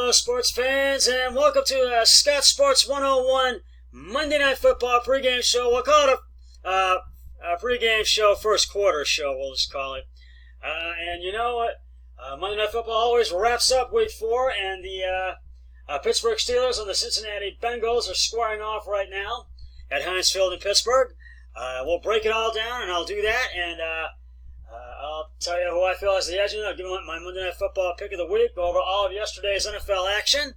Hello, sports fans, and welcome to Scott Sports 101 Monday Night Football pregame show. We'll call it a pregame show, first quarter show, we'll just call it. And you know what? Monday Night Football always wraps up week 4, and the Pittsburgh Steelers and the Cincinnati Bengals are squaring off right now at Heinz Field in Pittsburgh. We'll break it all down, and I'll do that, and I'll tell you who I feel has the edge. I'll give you my Monday Night Football pick of the week, go over all of yesterday's NFL action.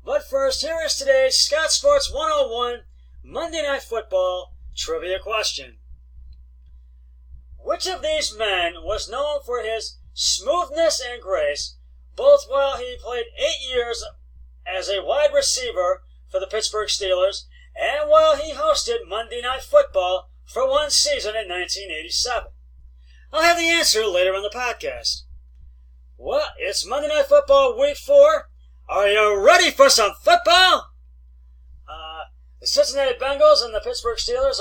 But first, here is today's Scott Sports 101 Monday Night Football trivia question. Which of these men was known for his smoothness and grace, both while he played 8 years as a wide receiver for the Pittsburgh Steelers and while he hosted Monday Night Football for one season in 1987? I'll have the answer later in the podcast. Well, it's Monday Night Football Week 4. Are you ready for some football? The Cincinnati Bengals and the Pittsburgh Steelers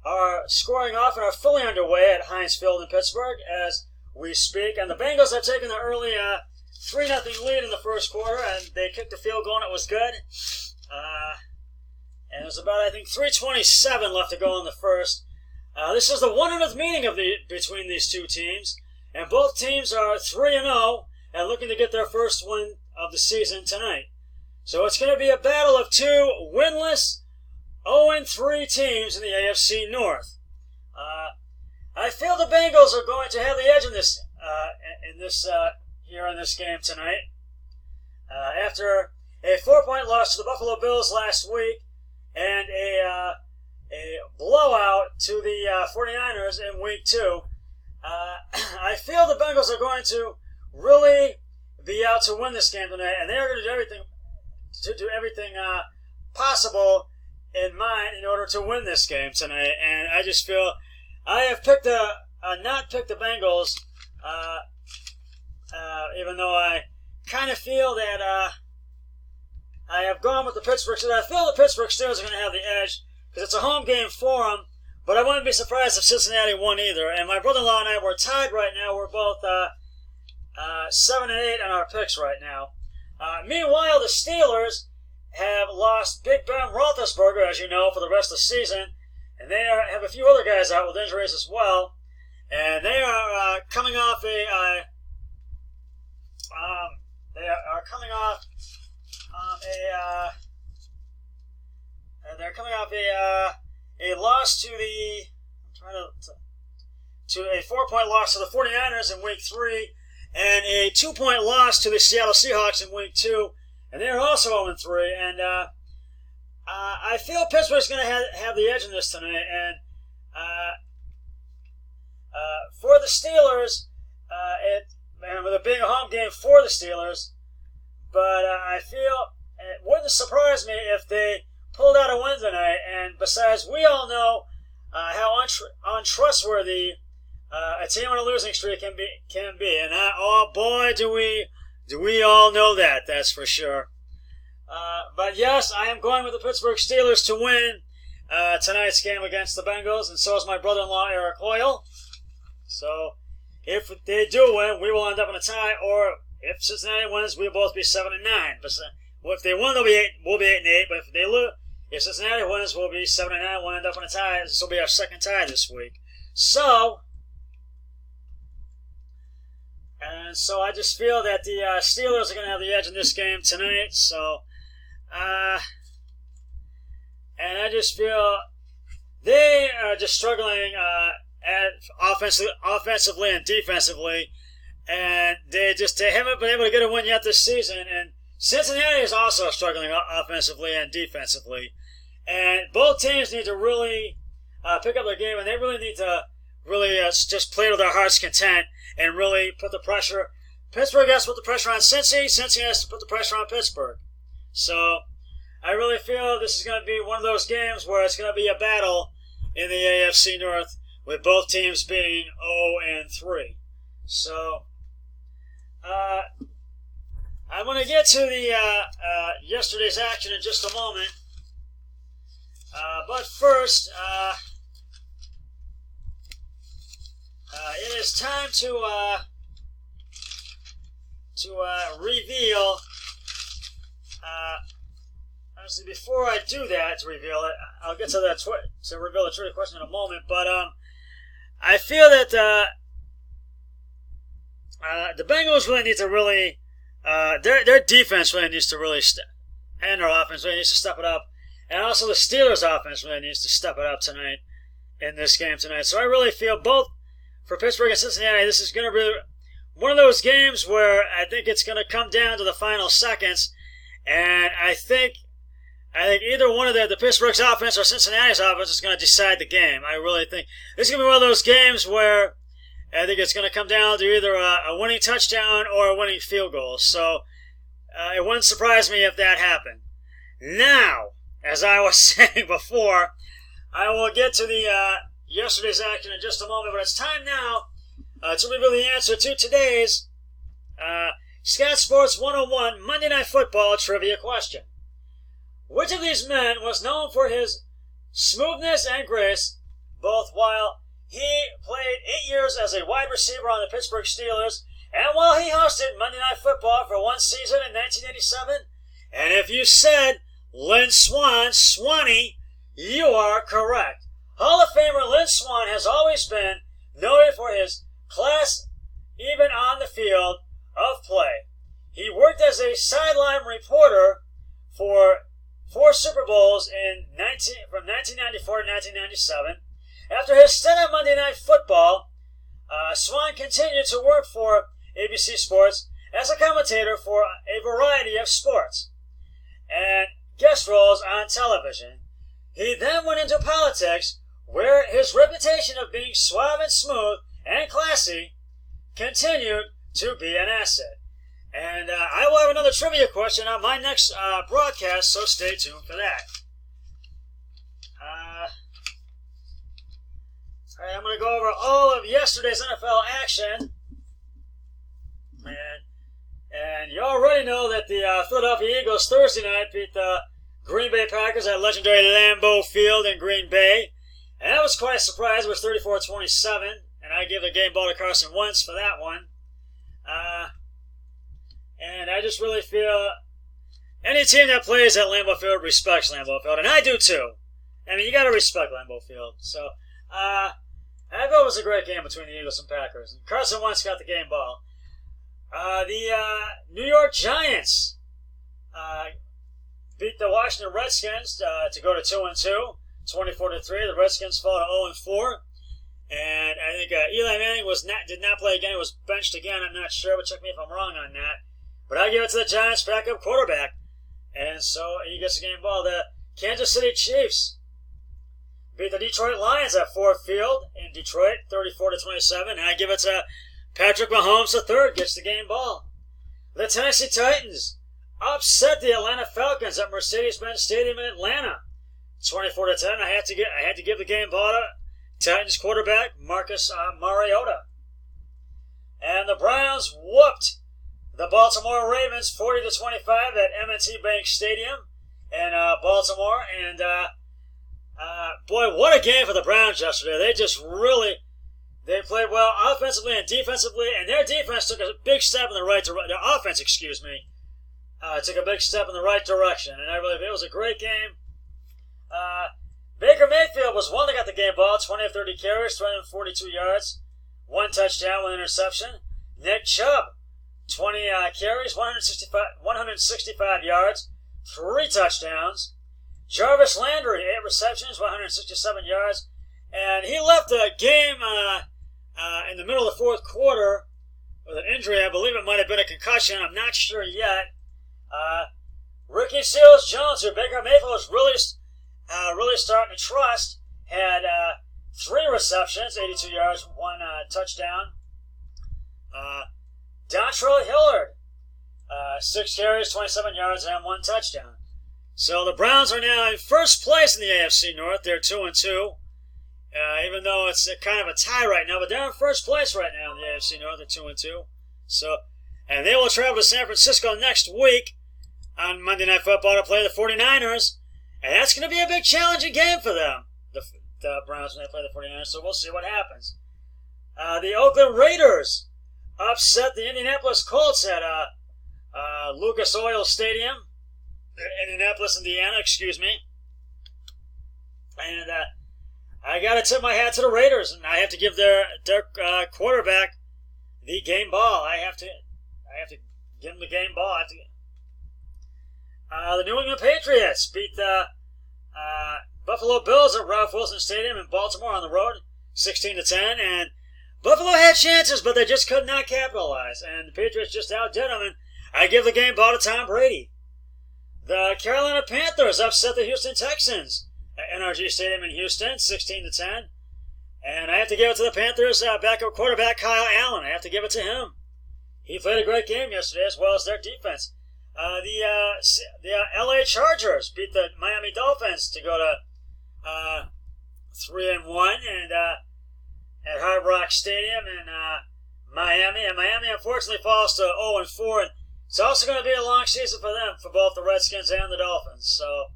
are scoring off and are fully underway at Heinz Field in Pittsburgh as we speak. And the Bengals have taken the early 3-0 lead in the first quarter, and they kicked the field goal, and it was good. And it was about, I think, 3:27 left to go in the first. This is the 100th meeting between these two teams, and both teams are 3-0 and looking to get their first win of the season tonight. So it's going to be a battle of two winless 0-3 teams in the AFC North. I feel the Bengals are going to have the edge in this game tonight. After a 4-point loss to the Buffalo Bills last week and a blowout to the 49ers in week 2, I feel the Bengals are going to really be out to win this game tonight, and they're going to do everything possible in mind in order to win this game tonight. And I just feel I have not picked the Bengals, even though I kind of feel that I have gone with the Pittsburgh Steelers. I feel the Pittsburgh Steelers are going to have the edge because it's a home game for them, but I wouldn't be surprised if Cincinnati won either. And my brother-in-law and I, we're tied right now. We're both 7-8 on our picks right now. Meanwhile, the Steelers have lost Big Ben Roethlisberger, as you know, for the rest of the season, and they have a few other guys out with injuries as well. And they are coming off a loss to a 4-point loss to the 49ers in week 3 and a 2-point loss to the Seattle Seahawks in week 2, and they're also 0-3. And I feel Pittsburgh's going to have the edge in this tonight. And for the Steelers, with it being a home game for the Steelers, but I feel it wouldn't surprise me if they pulled out a win tonight. And besides, we all know how untrustworthy a team on a losing streak can be, and oh boy, do we all know that. That's for sure. But yes, I am going with the Pittsburgh Steelers to win tonight's game against the Bengals, and so is my brother-in-law Eric Hoyle. So if they do win, we will end up in a tie, or if Cincinnati wins, we'll both be 7-9. But if they win, we'll be 8-8. But if Cincinnati wins, we'll be 7-9. We'll end up in a tie. This will be our second tie this week. So I just feel that the Steelers are going to have the edge in this game tonight. So, and I just feel they are just struggling offensively and defensively, and they haven't been able to get a win yet this season. And Cincinnati is also struggling offensively and defensively, and both teams need to really pick up their game, and they really need to just play to their heart's content and really put the pressure. Pittsburgh has to put the pressure on Cincy. Cincy has to put the pressure on Pittsburgh. So I really feel this is going to be one of those games where it's going to be a battle in the AFC North with both teams being 0-3. So I'm going to get to the yesterday's action in just a moment. But first, it is time to reveal. Honestly, before I do that, to reveal it, I'll get to that to reveal the trivia question in a moment. But I feel that the Bengals really need to their defense really needs to and their offense really needs to step it up, and also the Steelers' offense really needs to step it up tonight in this game tonight. So I really feel both for Pittsburgh and Cincinnati, this is going to be one of those games where I think it's going to come down to the final seconds, and I think either one of the Pittsburgh's offense or Cincinnati's offense is going to decide the game. I really think this is going to be one of those games where I think it's going to come down to either a winning touchdown or a winning field goal. So it wouldn't surprise me if that happened. Now, as I was saying before, I will get to the yesterday's action in just a moment, but it's time now to reveal the answer to today's Scott Sports 101 Monday Night Football trivia question. Which of these men was known for his smoothness and grace, both while he played 8 years as a wide receiver on the Pittsburgh Steelers and while he hosted Monday Night Football for one season in 1987? And if you said Lynn Swann, Swanee, you are correct. Hall of Famer Lynn Swann has always been noted for his class even on the field of play. He worked as a sideline reporter for 4 Super Bowls from 1994 to 1997. After his stint on Monday Night Football, Swann continued to work for ABC Sports as a commentator for a variety of sports and guest roles on television. He then went into politics, where his reputation of being suave and smooth and classy continued to be an asset. And I will have another trivia question on my next broadcast, so stay tuned for that. All right, I'm going to go over all of yesterday's NFL action. And you already know that the Philadelphia Eagles Thursday night beat the Green Bay Packers at legendary Lambeau Field in Green Bay. And that was quite a surprise. It was 34-27, and I give the game ball to Carson Wentz for that one. And I just really feel any team that plays at Lambeau Field respects Lambeau Field, and I do too. I mean, you got to respect Lambeau Field. So I thought it was a great game between the Eagles and Packers. And Carson Wentz got the game ball. The New York Giants beat the Washington Redskins to go to 2-2, 24-3. The Redskins fall to 0-4. And I think Eli Manning did not play again. He was benched again. I'm not sure, but check me if I'm wrong on that. But I give it to the Giants' backup quarterback. And so he gets the game ball. The Kansas City Chiefs beat the Detroit Lions at Ford Field in Detroit, 34-27. And I give it to Patrick Mahomes III, gets the game ball. The Tennessee Titans upset the Atlanta Falcons at Mercedes-Benz Stadium in Atlanta, 24-10. I had to give the game ball to Titans quarterback Marcus Mariota. And the Browns whooped the Baltimore Ravens 40-25 at M&T Bank Stadium in Baltimore. And boy, what a game for the Browns yesterday. They played well offensively and defensively, and their defense took a big step in the right direction. Their offense, took a big step in the right direction. And it was a great game. Baker Mayfield was one that got the game ball, 20 of 30 carries, 242 yards, 1 touchdown, 1 interception. Nick Chubb, 20 carries, 165 yards, 3 touchdowns. Jarvis Landry, 8 receptions, 167 yards. And he left the game in the middle of the fourth quarter with an injury. I believe it might have been a concussion. I'm not sure yet. Ricky Seals-Jones, who Baker Mayfield was really starting to trust, had 3 receptions, 82 yards, 1 touchdown. Dontrell Hilliard, 6 carries, 27 yards, and 1 touchdown. So the Browns are now in first place in the AFC North. They're 2-2. Even though it's kind of a tie right now, but they're in first place right now in the AFC North at 2-2. So, and they will travel to San Francisco next week on Monday Night Football to play the 49ers, and that's going to be a big challenging game for them, the Browns, when they play the 49ers. So we'll see what happens. The Oakland Raiders upset the Indianapolis Colts at Lucas Oil Stadium, Indianapolis, Indiana, excuse me. And I got to tip my hat to the Raiders, and I have to give their quarterback the game ball. I have to give him the game ball. The New England Patriots beat the Buffalo Bills at Ralph Wilson Stadium in Baltimore on the road, 16-10, and Buffalo had chances, but they just could not capitalize, and the Patriots just outdid them, and I give the game ball to Tom Brady. The Carolina Panthers upset the Houston Texans at NRG Stadium in Houston, 16-10, and I have to give it to the Panthers' backup quarterback, Kyle Allen. I have to give it to him. He played a great game yesterday, as well as their defense. The LA Chargers beat the Miami Dolphins to go to 3-1, and at Hard Rock Stadium in Miami. And Miami, unfortunately, falls to 0-4, and it's also going to be a long season for them, for both the Redskins and the Dolphins. So,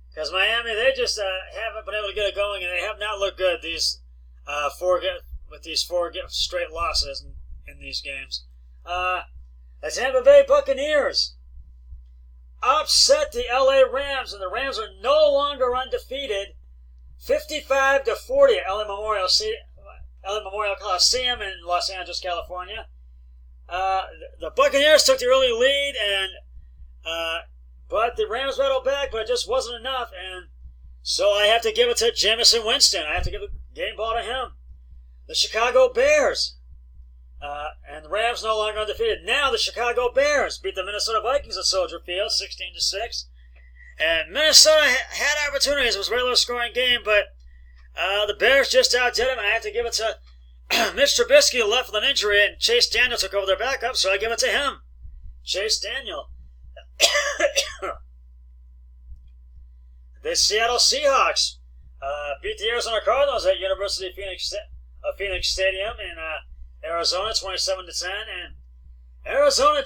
because Miami, they just haven't been able to get it going, and they have not looked good with these four straight losses in these games. The Tampa Bay Buccaneers upset the LA Rams, and the Rams are no longer undefeated, 55-40 at LA Memorial Coliseum in Los Angeles, California. The Buccaneers took the early lead, but the Rams battled back, but it just wasn't enough, and so I have to give it to Jameis Winston. I have to give the game ball to him. The Chicago Bears, and the Rams no longer undefeated. Now the Chicago Bears beat the Minnesota Vikings at Soldier Field, 16-6, and Minnesota had opportunities. It was a regular scoring game, but the Bears just outdid them, and I have to give it to Mitch Trubisky, who left with an injury, and Chase Daniel took over their backup, so I give it to him. Chase Daniel. The Seattle Seahawks beat the Arizona Cardinals at University of Phoenix Stadium in Arizona, 27-10, and Arizona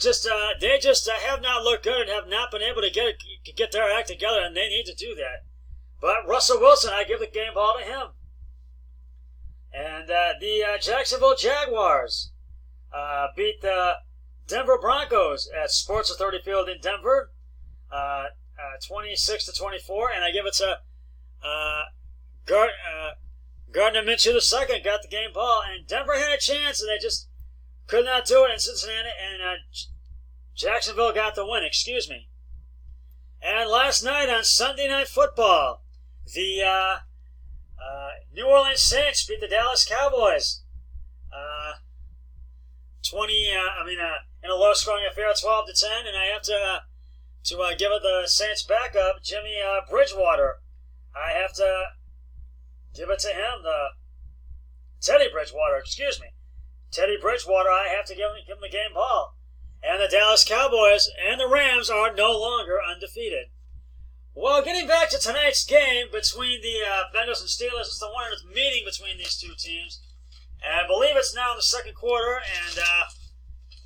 they have not looked good and have not been able to get their act together, and they need to do that. But Russell Wilson, I give the game ball to him. And the Jacksonville Jaguars beat the Denver Broncos at Sports Authority Field in Denver, 26-24, and I give it to Gardner Minshew II got the game ball, and Denver had a chance, and they just could not do it in Cincinnati, and Jacksonville got the win, excuse me. And last night on Sunday Night Football, the New Orleans Saints beat the Dallas Cowboys in a low-scoring affair, 12-10, and I have to give it the Saints backup, Jimmy Bridgewater. I have to give it to him, Teddy Bridgewater, excuse me. Teddy Bridgewater, I have to give him the game ball. And the Dallas Cowboys and the Rams are no longer undefeated. Well, getting back to tonight's game between the Bengals and Steelers, it's the 100th meeting between these two teams. And I believe it's now in the second quarter, and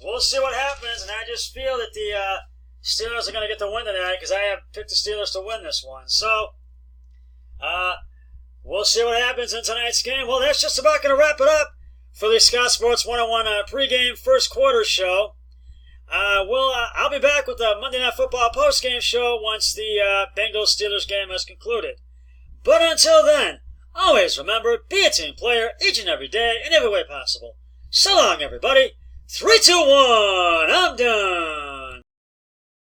we'll see what happens. And I just feel that the Steelers are going to get the win tonight because I have picked the Steelers to win this one. So, we'll see what happens in tonight's game. Well, that's just about going to wrap it up for the Scott Sports 101 pregame first quarter show. I'll be back with the Monday Night Football postgame show once the Bengals-Steelers game has concluded. But until then, always remember, be a team player each and every day in every way possible. So long, everybody. 3, 2, 1, I'm